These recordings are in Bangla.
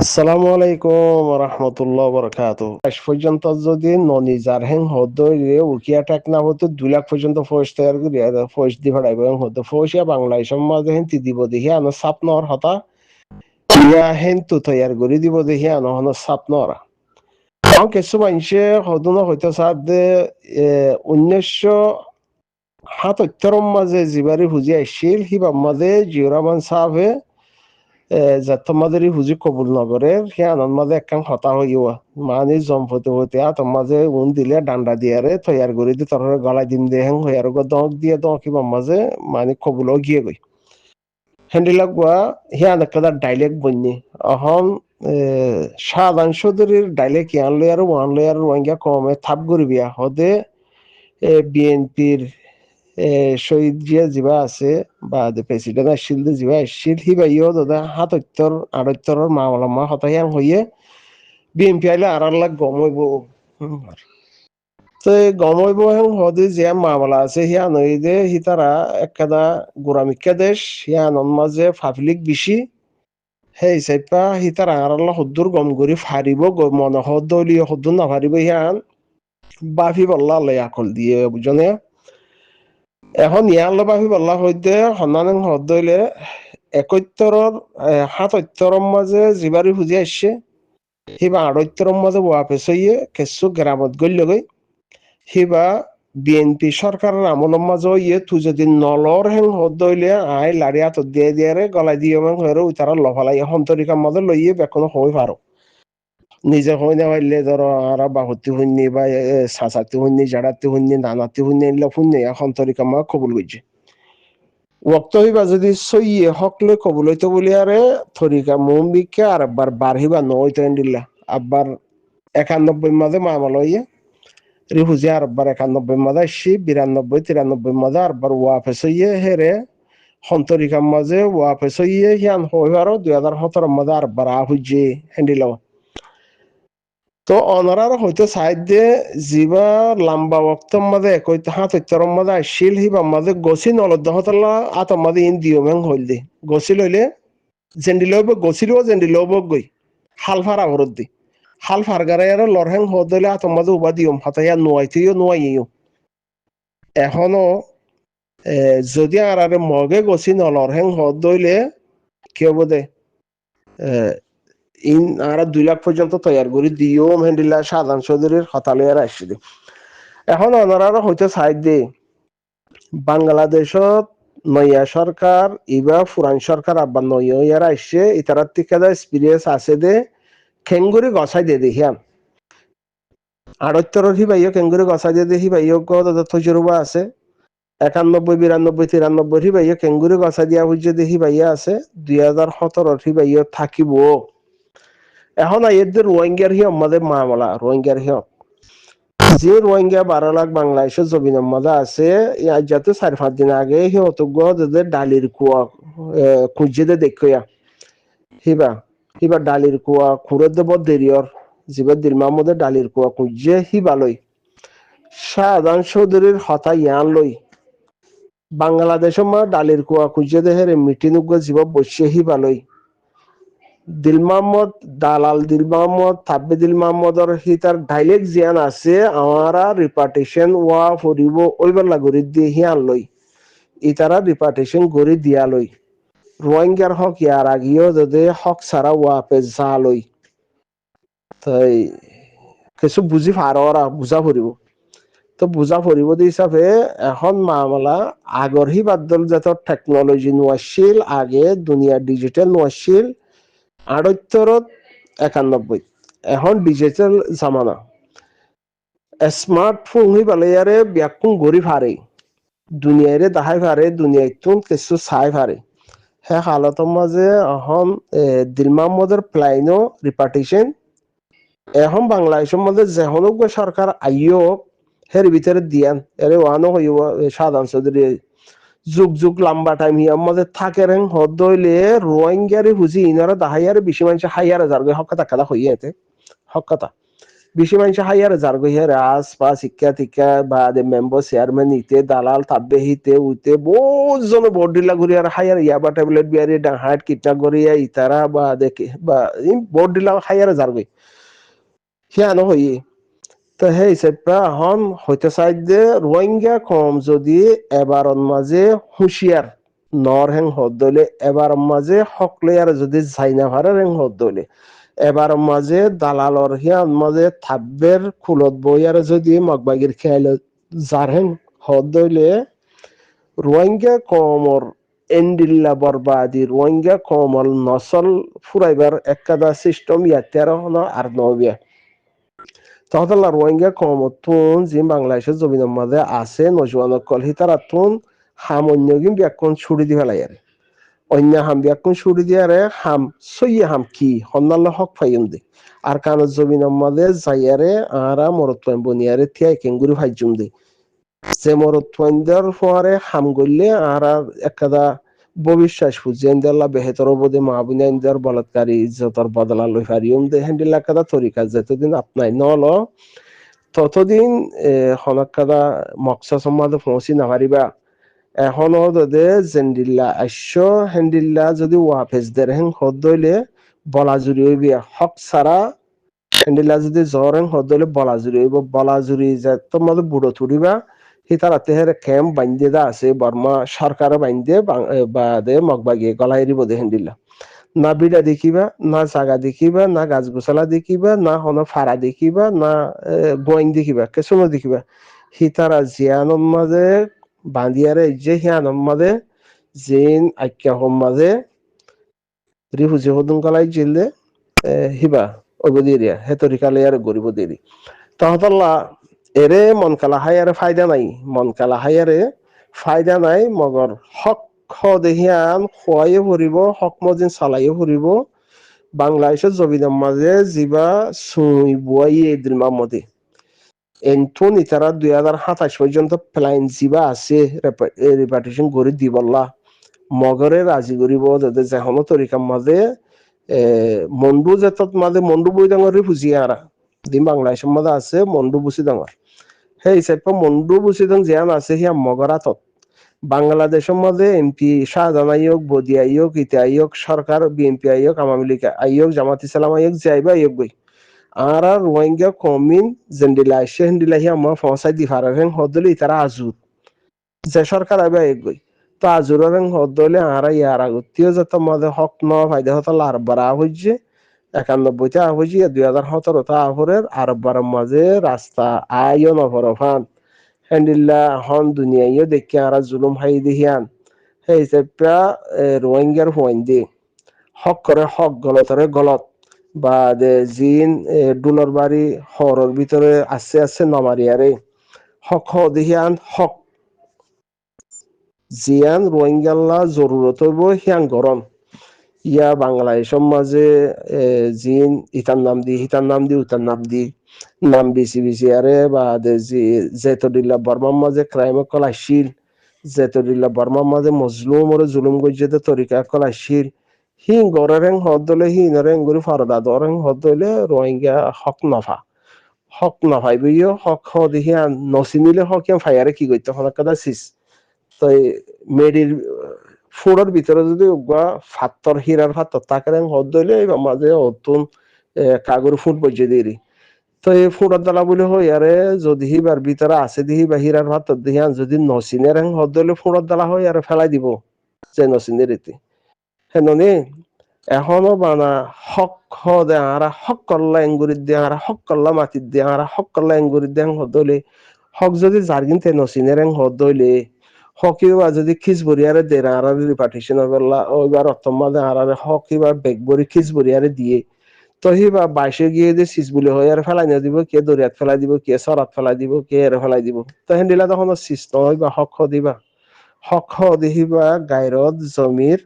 আসসালামু আলাইকুম রহমতুল্লাহ বরকাত। শেষ পর্যন্ত যদি ননিজার হেং হদে উকিয়া টেক না হতো 2 লাখ পর্যন্ত ফৌজ তৈয়ার করি ফৌজ দি ফাড়াইব এবং হতো ফৌজিয়া বাংলাদেশের মাঝে হেন তি দিব দেখি আনো সাপ নর হতা ইয়া হেন তু তৈয়ার করি দিব দেখি আনো হনো সাপ নরা কারণ কিছু মানুষে হদুনো হয়তো সাথে 1977 মাঝে জিবারি হুজি আসছিল হিবা মাঝে জিয়র রহমান সাহেবে তোমাদের হুজি কবুল নগরে সে আনন্দ মাঝে একখান হতা হইয়া মানে জম্পতি হতে তোমার মাঝে উন দিলে ডান্ডা দিয়ারে তৈয়ার করে দি তোর গলায় দিন দিয়ে হেং হইয়ার দঁক দিয়ে দঁকিবার মাঝে মানে কবুল গিয়ে গই হ্যান্ডিলাক গুয়া হিয়ান একটা ডাইলেক্ট বন্যি অহন সাধারণ চৌধুরীর ডাইলেক্ট ইয়ান লয়ার ওয়ান লয়ার ওয়াঙ্গা কমে থাপ গরিবিয়া হদে বিএনপির শহীদ জিয়া যিবা আছে বা প্রেসিডেন্ট আসছিল যিবা আসছিল সিবাইও দাদা 77-78 মামলা হতাহিয়ান হইয়ে বিএনপি আইলে আর লাখ গমইব তো গমইব হেন হদি যে মামলা আছে হিয়ান হইদে হি তারা একাদা গোরামিকা দেশ হিয়ানন মাঝে পাবলিক বেশি সেই চাইপা হি তারা আর হদ্দুর গম করি ফারিব মনে হদলীয় হদ্দুর না ফারিব হিয়ান বাফি বল্লা লয় আকল দিয়ে বুঝনে এখন ইয়ার লবাহি বল্লা হইতে সন্ধান হদইলে 71-77 মাঝে জিবারি খুঁজি আসছে সিবা 78 মাঝে ওয়াপেস হইয়ে কিছু গ্রামত গইল গই সিবা বিএনপি সরকারের আমলের মাঝে ইয়ে তু যদি নলর হেং হদইলে আই লাড়ি হাত দিয়ে দিয়ে গলায় দিয়ে হয়ে তারা লফালাই সন্তরিকার মাঝে লইয়ে বেকনো হয়ে পারো নিজে হই না পারলে ধরো আর বাহুতি শুননি বা চাচাতি শুননি জাড়াতি শুননি নানাতি শুননি এগুলো শুননি এখন তরিকা মা কবুল করছে ওক্ত হইবা যদি সইয়ে হকলে কবুল হইতো বলি আরে তরিকা মুম্বিকে আর একবার বার হইবা নইতো দিল্লা আবার 91 মাঝে মামলা হইয়ে রিফুজি আর একবার 91 মাঝে আসছি 92-93 মাঝে আরবার ওয়াফেস হইয়ে হেরে সন্তরিকার মাঝে ওয়াফেস হইয়ে হিয়ান হইবারও 2017 মাঝে আরবার আহুজি হ্যান্ডিল তো অনারার হয়তো সাইড দিয়ে যিবা লম্বা ওক্তর মাঝে 71 মাঝে আসছিল হিবা মাঝে গছি নলদ্দ হতলা আতর মাঝে ইন দিও মেং হইল দি গছি লইলে জেন্ডিলব গছিলও জেন্ডিলব গই হাল ফারা হরত দি হাল ফারগারে আর লরহেং হদলে আতর মাঝে উবা দিও হাতাইয়া নোয়াইতেও নোয়াইও এখনো যদি আর মগে গছি নলরহেং হদ দইলে কি হবো দে ইন আর 2 লাখ পর্যন্ত তৈয়ার করি দিও মেহেন্দিল্লাহ সাধারণ চৌধুরীর হতালিয়ার আসছিল এখন ওনারা হইতে সাইড দিয়ে বাংলাদেশত নয়া সরকার ইবা ফুরান সরকার আবার নয়ার আসছে ইতারার থেকে এক্সপিরিয়েন্স আছে দে খেঙ্গুরি গছাই দিয়ে দেখিয়াম 78 হিবাইও খেঙ্গুরি গছাই দিয়ে দেখি ভাইও তজরুবা আছে 91-92-93 হিবাইও খেঙ্গুরি গছাই দিয়া বুঝে দেখি ভাইয়া আছে 2017 হিবাইও থাকিব এখন এদের রোহিঙ্গার হি আমাদের মামলা রোহিঙ্গার হি যে রোহিঙ্গা 12 লাখ বাংলাদেশের জমিনের মধ্যে আছে যাতে 4-5 দিন আগে সিহঁতক ডালির কুয়া খুঁজে দেখিয়া হিবা হিবা ডালির কুয়া খুঁড়ে দেব দেরিয়র যিবা দিলমার মধ্যে ডালির কুয়া খুঁজে হিবা লই শাহজাহান চৌধুরীর হতা ইয়ান লই বাংলাদেশের মা ডালির কুয়া খুঁজে দেহে মিটিং জীব বসে হিবা লই দিল মোহাম্মদ দালাল দিল মোহাম্মদ থাব্বে দিল মোহাম্মদর তার ডাইলেক্ট জিয়ান আছে আমারা রিপার্টিশন ওয়া ফরিব ওইবার লাগরি দিয়ে হিয়ান লই ইতারা রিপার্টিশন গড়ি দিয়া লই রোহিঙ্গার হক ইয়ার আগিও যদি হক সারা ওয়াপে যা লই তাই কিছু বুঝি ফারা বুঝা ফুরিব তো বুঝা ফুরিব হিসাবে এখন মামলা আগর হি বাদল যত টেকনোলজি নোয়াছিল আগে দুনিয়া ডিজিটাল নোয়াছিল 78-91 এখন ডিজিটাল জামানা স্মার্টফোন হই বালাইয়ারে ব্যাকুন গরি ফারে দুনিয়ারে দাহাই ফারে দুনিয়াইতুন কিছু চাই ফারে হ্যাঁ হালতের মাঝে এখন দিল মোহাম্মদের প্লাইনো রিপার্টিশন এখন বাংলাদেশের মধ্যে যেহনক সরকার আইও হের ভিতরে দিয়ান এর ওয়ানো হইব সাধারণ চৌধুরী যুগ যুগ লম্বা টাইম হিয়ার মধ্যে থাকে রেং হদ হইলে রোহিঙ্গারে হুজি ইনারা দাহাইয়ারে বেশি মানুষ হাইয়ারে যার হক কথা কাদা হইয়াতে হক কথা বেশি মানুষ হাইয়ার যার গইয়ার আস পা শিক্ষা টিক্ষা বা মেম্বার চেয়ারম্যান ইতে দালাল তাব্বে হিতে উইতে বহুত জন ভোট দিলা ঘুরি আর হাইয়ার ইয়াবা ট্যাবলেট বিয়ারি ডাহাট কিটনা করিয়া ইতারা বা দেখে বা ভোট দিলা হাইয়ার যার গই সিয়ানো হইয়ে তো সেই হিচাপে এখন হইতে চাই যে রোহিঙ্গা কম যদি এবাৰৰ মাঝে হুঁশিয়ার নর হেং হদ দলে এবার মাঝে হকলে আর যদি যাইনা ভারে হেং হদ দলে এবার মাঝে দালালর হিয়ান মাঝে থাব্বের খুলত বইয়ার যদি মগবাগির খেয়াল যার হেং হদ দলে রোহিঙ্গা কমর এন্ডিল্লা বরবাদি রোহিঙ্গা কমল নসল ফুরাইবার একাদা সিস্টেম ইয়াতের আর নবিয়া তহতলা রোহিঙ্গা কমতুন যে বাংলাদেশের জমিনের মাঝে আছে নজওয়ান কল হিতারাতুন হাম অন্যগিন ব্যাকুন ছুড়ি দি ফেলাই আর অন্য হাম ব্যাকুন ছুড়ি দিয়ারে হাম সইয়ে হাম কি হন্নাল্লা হক ফাইম দে আর কান জমিনের মাঝে যাইয়ারে আরা মরত্তম বনিয়ারে থিয়াই কেঙ্গুরি ফাইজুম দে যে মরত্তমদের পরে হাম গললে আরা একাদা ভবিষ্যাস ফুজিয়েন দেল্লা বেহেতর বোধে মাহবুনিয়ানদের বলৎকারী ইজ্জতর বদলা লই ফারিউম দে হেন্ডিল্লা কাদা তরিকা যতদিন আপনাই নল ততদিন হনকাদা মকসা সম্মাদে পৌঁছি নাপারিবা এখনো যদি জেন্ডিল্লা আশ্য হেন্ডিল্লা যদি ওয়াফেজ দের হেং হদ দইলে বলা জুড়ি হইবি হক সারা হেন্ডিল্লা যদি জ্বর হেং হদ দইলে বলা জুড়ি হইব বলা জুড়ি যে তোমাদের বুড়ো তুড়িবা হিতারা তেহের ক্যাম্প বান্ধে দা আছে বর্মা সরকার বান্ধে বা দে মগবাগিয়ে গলা এরিব দে হেন্ডিল্লা না বিড়া দেখিবা না জাগা দেখিবা না গাছ গোছালা দেখিবা না হন ফাড়া দেখিবা না গোয়াইন দেখিবা কেসুনো দেখিবা হিতারা জিয়ানোর মাঝে বান্দিয়ারে যে হিয়ানোর মাঝে জিন আজ্ঞা হোম মাঝে রিফুজি হদুন কলাই জিললে হিবা ওবদিরিয়া হেতরিকালে আর গরিব দেরি তহতল্লা এরে মন কালা হায়ারে ফায়দা নাই মন কালা হায়ারে ফায়দা নাই মগর হক দেহিয়ান খোয়াইও ফুরিব হক মজিন চালাইও ফুরিব বাংলাদেশের জমিনের মাঝে যিবা সুই বুয়াই এদিন মামদে এন্টন ইতারা 2027 পর্যন্ত প্ল্যান যিবা আছে রিপার্টিশন করে দিবল্লা মগরে রাজি করিব যাতে যেহনো তরিকার মাঝে মন্ডু যেতত মাঝে মন্ডু বই ডাঙর ফুজি আরা দিন বাংলাদেশের মাঝে আছে মন্ডু বুসি ডাঙর সেই হিসাবে মন্ডু বুসি ডাং জিয়ান আছে হিয়া মগরাতত বাংলাদেশের মধ্যে এমপি শাহজাহান আয়োগ বদি আয়োগ ইতি আয়োগ সরকার বিএনপি আয়োগ আওয়ামী লীগ আয়োগ জামাত ইসলাম আয়োগ যাইবা আয়োগ গই আর রোহিঙ্গা কমিন জেন্ডিলা আসে হেন্ডিলা হি আমার ফসাই দি ফারার হেং হদলি তারা আজুর যে সরকার আইবা আয়োগ গই তো আজুরের হেং হদলি আর ইয়ার আগতীয় যত মধ্যে হক ন ফায়দা হতো আর বারা হইছে 91টা হইছে 2017 তা আহরের আর বারার মাঝে রাস্তা আইও নভরফান হেন্ডিল্লা হন দুনিয়াইও দেখি আর জুলুম হাই দিহিয়ান সেই হিসাবে রোহিঙ্গার হুয়াইন্দি হক করে হক গলতরে গলত বা জিন ডুলর বাড়ি হরর ভিতরে আছে আছে নমারিয়ারে হক দিহিয়ান হক জিয়ান রোহিঙ্গাল্লা জরুরত হইব হিয়ান গরম ইয়া বাংলাদেশের মাঝে জিন ইতার নাম দি হিতার নাম দি উতার নাম দি নাম বেশি বেশি আরে বা জেতদিল্লা বর্মার মাঝে ক্রাইম কলাশীল জেতদিল্লা বর্মার মাঝে মজলুম ওর জুলুম গজ্জেতে তরিকা কলাশীল হি গরের হেং হদ দলে হি নরেং গুরি ফারদা দরেং হদ দলে রোহিঙ্গা হক নফাই বইও হক দেখি নচিনিলে হক ফায়ারে কি করতে হনকাদা সিস তো মেডির ফুড়ের ভিতরে যদি ফাত্তর হীরার ফাত্তর তাকে হদ দইলে মাঝে অতুন কাগর ফুট বজে দিই তো এই ফুড়ার দালা বলে হয় আরে যদি হিবার ভিতরে আছে দিহি বা হীরার ফাত্তর দিহি যদি নচিনের হেং হদ দইলে ফুড়ার দালা হয় আর ফেলাই দিব যে নচিনের এতে হেননি এখনো বানা হক দে আরা হক করলা এঙ্গুরিত দিয়ে আরা হক করলা মাটির দিয়ে আরা হক করলা এঙ্গুরিত দিয়ে হদ দইলে হক যদি জার্গিন তে নচিনের হেং হদ দইলে হকিবা যদি খিচ বরিয়ারে দেরা আর রিপার্টিশন করলা ওইবার অর্থমাদে আর হকিবা বেগ বরি খিচ বরিয়ারে দিয়ে তো হিবা বাইশে গিয়ে যে সিস বলে হয় আর ফেলাই না দিব কে দরিয়াত ফেলাই দিব কে সরাত ফেলাই দিব কে এর ফেলাই দিব তো হেন্দিলা তখন সিস নয় বা হক দিবা হক দিহিবা গায়রত জমির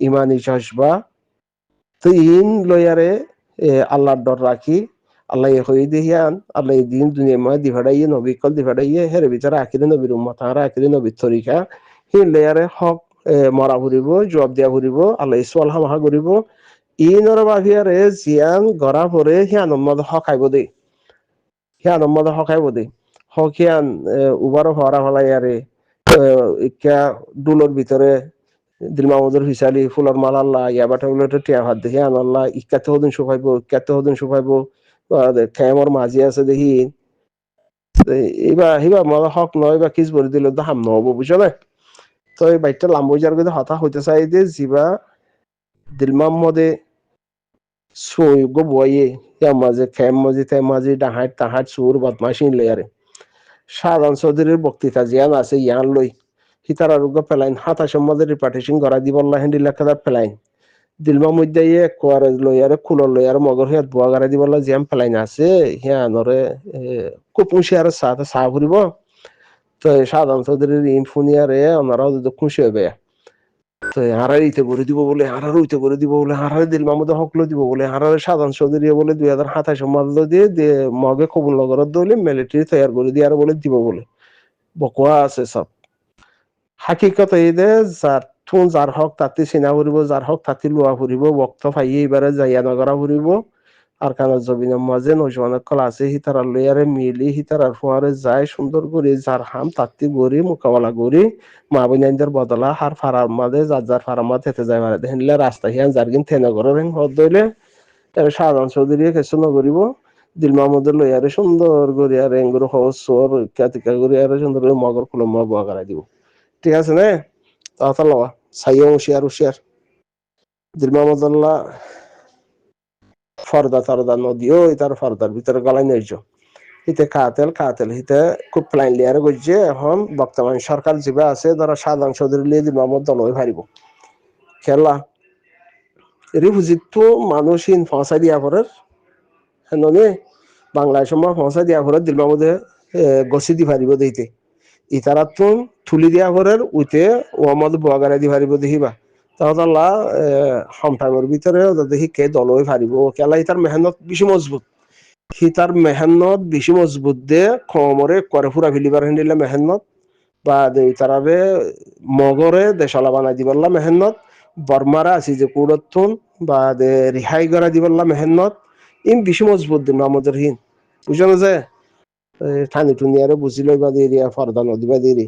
ইমানি জজবা তো ইন লয়ারে আল্লাহর ডর রাখি আল্লাহ হই দিহিয়ান আল্লাহ দিন দুনিয়া মা দিভাড়াইয়ে নবী কল দিভাড়াইয়ে হের ভিতরে আখিরে নবীর উম্মত আর আখিরে নবীর তরিকা হি লেয়ারে হক মরা ঘুরিব জবাব দিয়া ঘুরিব আল্লাহ সোয়াল হামাহা ঘুরিব ইনর বাহিয়ারে জিয়ান গড়া পরে হিয়ান মধ্যে হকাইব দে হিয়ান মধ্যে হকাইব দে হকিয়ান উবারও হরা হলাই আরে ইকা ডুলোর ভিতরে দিল মাহমুদুর হিসালি ফুলর মালাল্লা ইয়াবাটা গুলো টিয়া ভাত দেখি আনাল্লা ইকাতে হদিন শুকাইব ইকাতে হদিন শুকাইব খেমর মাঝি আছে দেখি হিবা মজা হক নয় বা কিস বলে দিল হাম নহব বুঝছো না তো এই বাইকটা লাম্বইজার করে হতা হইতে চাই যে জিবা দিল মাহমদে সুই গো বয়ে ইয়া মাঝে খেম মাঝে তে মাঝে ডাহাট তাহাট সুর বদমাশি লেয়ারে শাহজাহান চৌধুরীর বক্তৃতা জিয়ান আছে ইয়ান লই হিতার আরোগ্য পেলাইন হাতাশের মধ্যে রিপার্টেশন করা দিবল্লা হেন্ডি লেখা পেলাইন দিলমা মধ্যে ইয়ে কোয়ারে লইয়ারে কুলর লইয়ারে মগর হিয়াত বুয়া গাড়া দিবল্লা জিয়াম পেলাইন আছে হিয়ানরে কুপুংশি আর চা ফুরিব তো শাহজাহান চৌধুরীর ইনফুনিয়ারে ওনারা খুশি হবে তো হারার ইতে করে দিব বলে হারার উইতে করে দিব বলে হারার দিল মাহমুদে হকলো দিব বলে হারার সাধারণ চৌধুরী বলে 2027 মাল্য দিয়ে মগে কবুল নগরত দলে মিলিটারি তৈয়ার করে দিয়ে আর বলে দিব বলে বকুয়া আছে সব হাকিকত এই দে যার থুন যার হক তাতে চিনা ফুরিব যার হক তাতে লোৱা ফুরিব বক্ত ফাইয়ে এবারে যাইয়া নগরা ফুরিব আর কারণ জবিনের মাঝে নজওয়ানের কলা আছে হিতারার লইয়ারে মিলি হিতারার ফুয়ারে যায় সুন্দর করে যার হাম তাত্তি গড়ি মোকাবেলা করি মা বোনদের বদলা হার ফারার মাঝে যার যার ফারার মাঝে হেঁটে যায় মারে হেনলে রাস্তা হিয়ান যার কিন থেনে ঘরের হেন হদ দইলে শাহজাহান চৌধুরী কিছু নগরিব দিল মাহমুদের লইয়ারে সুন্দর করে আর এঙ্গুর হস সর কাতিকা করে আর সুন্দর করে মগর কুলম বুয়া করাই দিব ঠিক আছে না তাহলে লওয়া সাইয়া হুশিয়ার দিল মাহমুদুল্লাহ ফর্দা তরদা নদীও তার ফর্দার ভিতরে গলায় নির্জ হিতে খাতেল হিতে খুব প্লাইন লিয়ারে গজছে এখন বর্তমান সরকার যেবা আছে ধরো সাধারণ চৌধুরী লিয়ে দিল আমার দল হারিব খেলা রিফুজিত তো মানুষহীন ফসাই দিয়া পরের হেননে বাংলাদেশ সময় ফসাই দিয়া পরের দিল মামুদে গছি দি পারিব দিতে ইতারা তো থুলি দিয়া পরের উইতে ওয়ামদ বুয়াগারা দি পারিব দেখিবা তাহলে সমটাইমের ভিতরে দেখি কে দল হয়ে পারিব খেলা ইতার মেহনত বেশি মজবুত সি তার মেহনত বেশি মজবুত দে কমরে করে ফুরা ফেলিবার হেন্দিলে মেহনত বা তারারে মগরে দেশলা বানাই দিবল্লা মেহনত বর্মারা আছে যে কুড়তুন বা রিহাই করা দিবল্লা মেহনত ইম বেশি মজবুত দিন আমাদের হিন বুঝলো যে ঠানি টুনি আরে বুঝি লইবা দিয়ে ফর্দা নদীবা দিয়ে